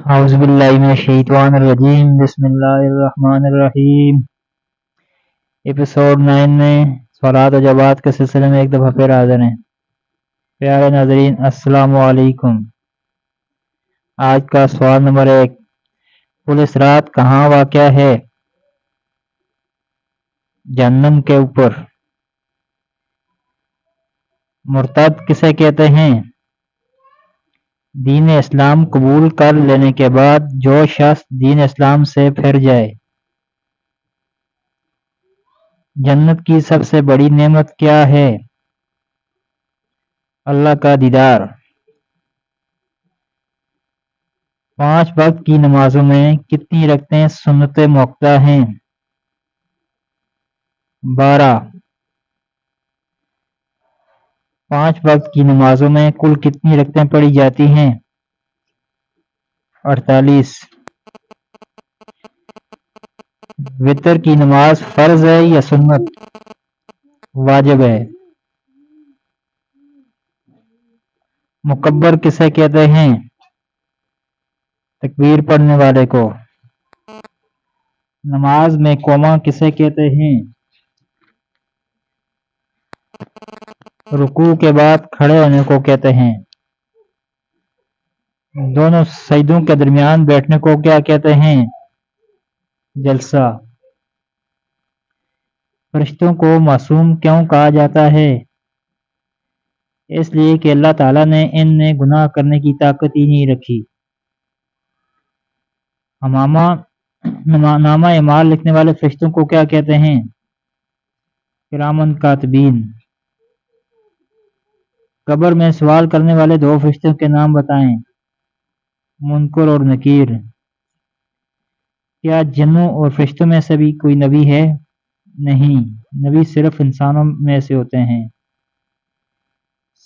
اعوذ باللہ من الشیطان الرجیم بسم اللہ الرحمن الرحیم۔ ایپیسوڈ 9 میں سوالات و جوابات کے سلسلے میں ایک دفعہ پھر حاضر ہیں۔ پیارے ناظرین السلام علیکم۔ آج کا سوال نمبر 1، پل صراط کہاں واقع ہے؟ جہنم کے اوپر۔ مرتد کسے کہتے ہیں؟ دین اسلام قبول کر لینے کے بعد جو شخص دین اسلام سے پھر جائے۔ جنت کی سب سے بڑی نعمت کیا ہے؟ اللہ کا دیدار۔ 5 وقت کی نمازوں میں کتنی رکعتیں سنت موقوتہ ہیں؟ 12۔ 5 وقت کی نمازوں میں کل کتنی رکعتیں پڑھی جاتی ہیں؟ 48۔ وتر کی نماز فرض ہے یا سنت؟ واجب ہے۔ مکبر کسے کہتے ہیں؟ تکبیر پڑھنے والے کو۔ نماز میں قوما کسے کہتے ہیں؟ رکوع کے بعد کھڑے ہونے کو کہتے ہیں۔ دونوں سجدوں کے درمیان بیٹھنے کو کیا کہتے ہیں؟ جلسہ۔ فرشتوں کو معصوم کیوں کہا جاتا ہے؟ اس لیے کہ اللہ تعالیٰ نے ان میں گناہ کرنے کی طاقت ہی نہیں رکھی۔ نامہ اعمال لکھنے والے فرشتوں کو کیا کہتے ہیں؟ کرامن کاتبین۔ قبر میں سوال کرنے والے 2 فرشتوں کے نام بتائیں۔ منکر اور نکیر۔ کیا جنوں اور فرشتوں میں سے بھی کوئی نبی ہے؟ نہیں، نبی صرف انسانوں میں سے ہوتے ہیں۔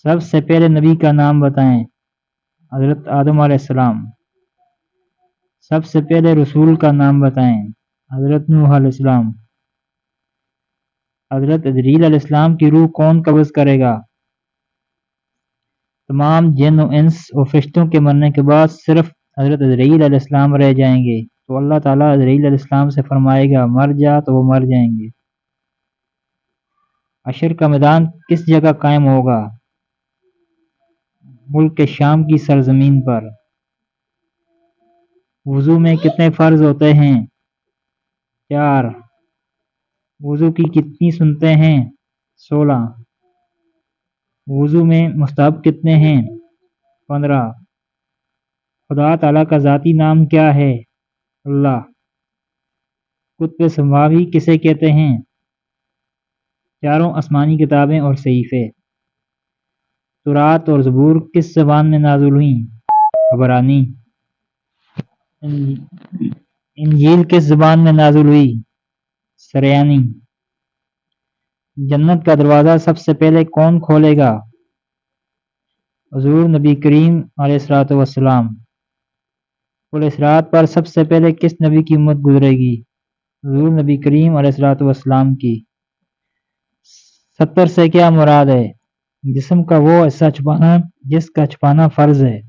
سب سے پہلے نبی کا نام بتائیں۔ حضرت آدم علیہ السلام۔ سب سے پہلے رسول کا نام بتائیں۔ حضرت نوح علیہ السلام۔ حضرت جبرائیل علیہ السلام کی روح کون قبض کرے گا؟ تمام جن و انس اور فرشتوں کے مرنے کے بعد صرف حضرت جبرائیل علیہ السلام رہ جائیں گے، تو اللہ تعالیٰ جبرائیل علیہ السلام سے فرمائے گا مر جا، تو وہ مر جائیں گے۔ حشر کا میدان کس جگہ قائم ہوگا؟ ملک شام کی سرزمین پر۔ وضو میں کتنے فرض ہوتے ہیں؟ 4۔ وضو کی کتنی سنتیں ہیں؟ 16۔ وضو میں مستحب کتنے ہیں؟ 15۔ خدا تعالیٰ کا ذاتی نام کیا ہے؟ اللہ۔ کتب سماوی کسے کہتے ہیں؟ 4 آسمانی کتابیں اور صحیفے۔ تورات اور زبور کس زبان میں نازل ہوئیں؟ عبرانی۔ انجیل کس زبان میں نازل ہوئی؟ سریانی۔ جنت کا دروازہ سب سے پہلے کون کھولے گا؟ حضور نبی کریم علیہ الصلوۃ والسلام۔ پل صراط پر سب سے پہلے کس نبی کی امت گزرے گی؟ حضور نبی کریم علیہ الصلوۃ والسلام کی۔ 70 سے کیا مراد ہے؟ جسم کا وہ حصہ چھپانا جس کا چھپانا فرض ہے۔